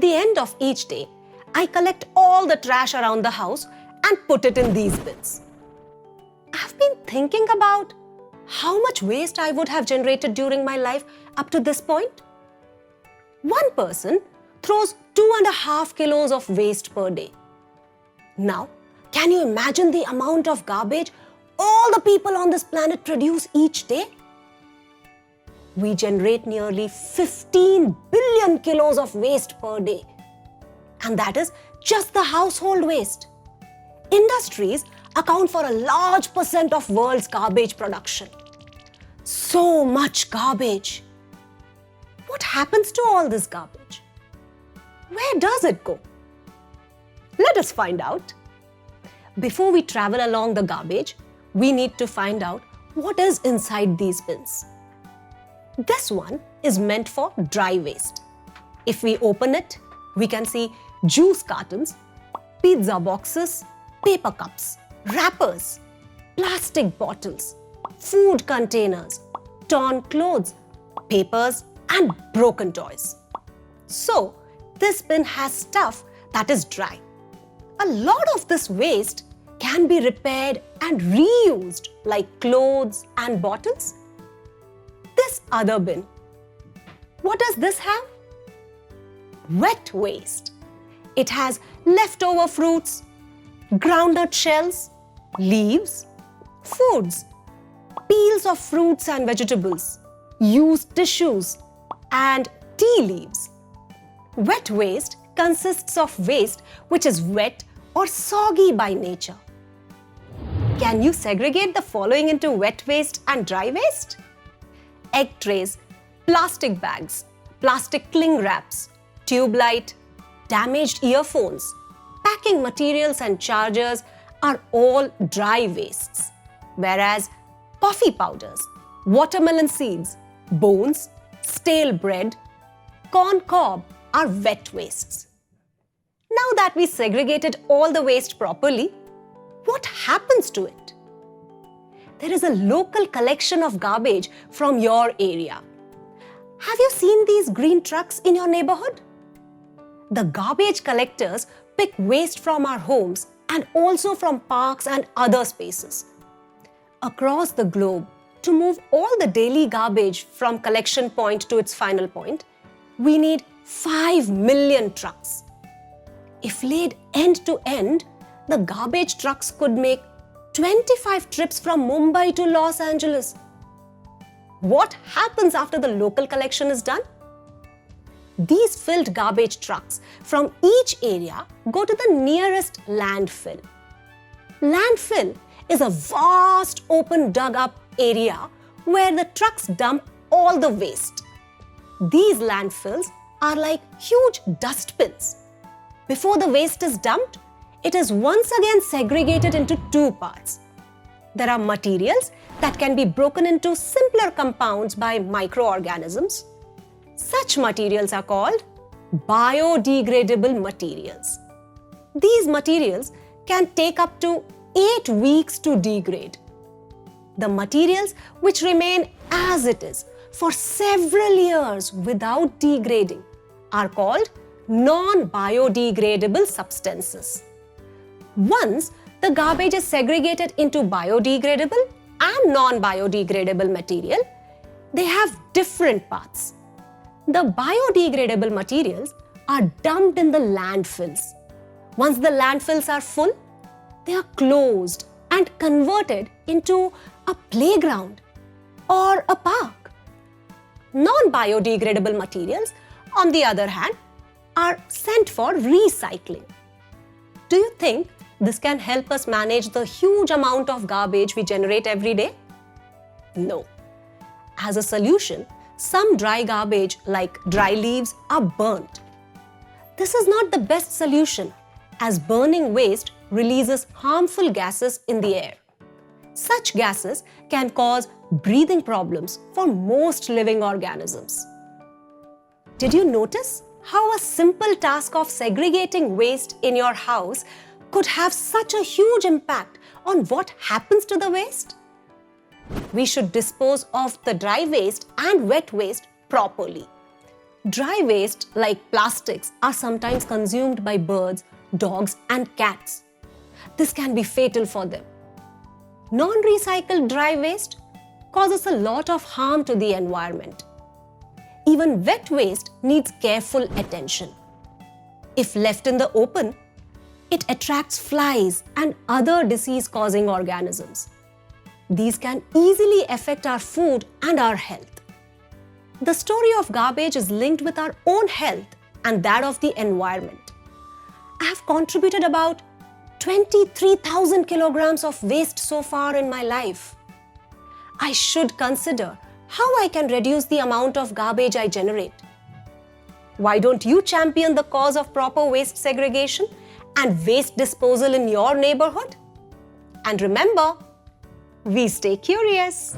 At the end of each day, I collect all the trash around the house and put it in these bins. I've been thinking about how much waste I would have generated during my life up to this point. One person throws 2.5 kilos of waste per day. Now, can you imagine the amount of garbage all the people on this planet produce each day? We generate nearly 15 billion kilos of waste per day. And that is just the household waste. Industries account for a large percent of world's garbage production. So much garbage. What happens to all this garbage? Where does it go? Let us find out. Before we travel along the garbage, we need to find out what is inside these bins. This one is meant for dry waste. If we open it, we can see juice cartons, pizza boxes, paper cups, wrappers, plastic bottles, food containers, torn clothes, papers, and broken toys. So, this bin has stuff that is dry. A lot of this waste can be repaired and reused, like clothes and bottles. This other bin, what does this have? Wet waste. It has leftover fruits, groundnut shells, leaves, foods, peels of fruits and vegetables, used tissues, and tea leaves. Wet waste consists of waste which is wet or soggy by nature. Can you segregate the following into wet waste and dry waste? Egg trays, plastic bags, plastic cling wraps, tube light, damaged earphones, packing materials and chargers are all dry wastes, whereas coffee powders, watermelon seeds, bones, stale bread, corn cob are wet wastes. Now that we segregated all the waste properly, what happens to it? There is a local collection of garbage from your area. Have you seen these green trucks in your neighborhood? The garbage collectors pick waste from our homes and also from parks and other spaces. Across the globe, to move all the daily garbage from collection point to its final point, we need 5 million trucks. If laid end to end, the garbage trucks could make 25 trips from Mumbai to Los Angeles. What happens after the local collection is done? These filled garbage trucks from each area go to the nearest landfill. Landfill is a vast open dug-up area where the trucks dump all the waste. These landfills are like huge dustbins. Before the waste is dumped, it is once again segregated into two parts. There are materials that can be broken into simpler compounds by microorganisms. Such materials are called biodegradable materials. These materials can take up to 8 weeks to degrade. The materials which remain as it is for several years without degrading are called non-biodegradable substances. Once the garbage is segregated into biodegradable and non-biodegradable material, they have different paths. The biodegradable materials are dumped in the landfills. Once the landfills are full, they are closed and converted into a playground or a park. Non-biodegradable materials, on the other hand, are sent for recycling. Do you think this can help us manage the huge amount of garbage we generate every day? No. As a solution, some dry garbage like dry leaves are burnt. This is not the best solution as burning waste releases harmful gases in the air. Such gases can cause breathing problems for most living organisms. Did you notice how a simple task of segregating waste in your house could have such a huge impact on what happens to the waste? We should dispose of the dry waste and wet waste properly. Dry waste like plastics are sometimes consumed by birds, dogs, and cats. This can be fatal for them. Non-recycled dry waste causes a lot of harm to the environment. Even wet waste needs careful attention. If left in the open, it attracts flies and other disease-causing organisms. These can easily affect our food and our health. The story of garbage is linked with our own health and that of the environment. I have contributed about 23,000 kilograms of waste so far in my life. I should consider how I can reduce the amount of garbage I generate. Why don't you champion the cause of proper waste segregation and waste disposal in your neighborhood? And remember, we stay curious.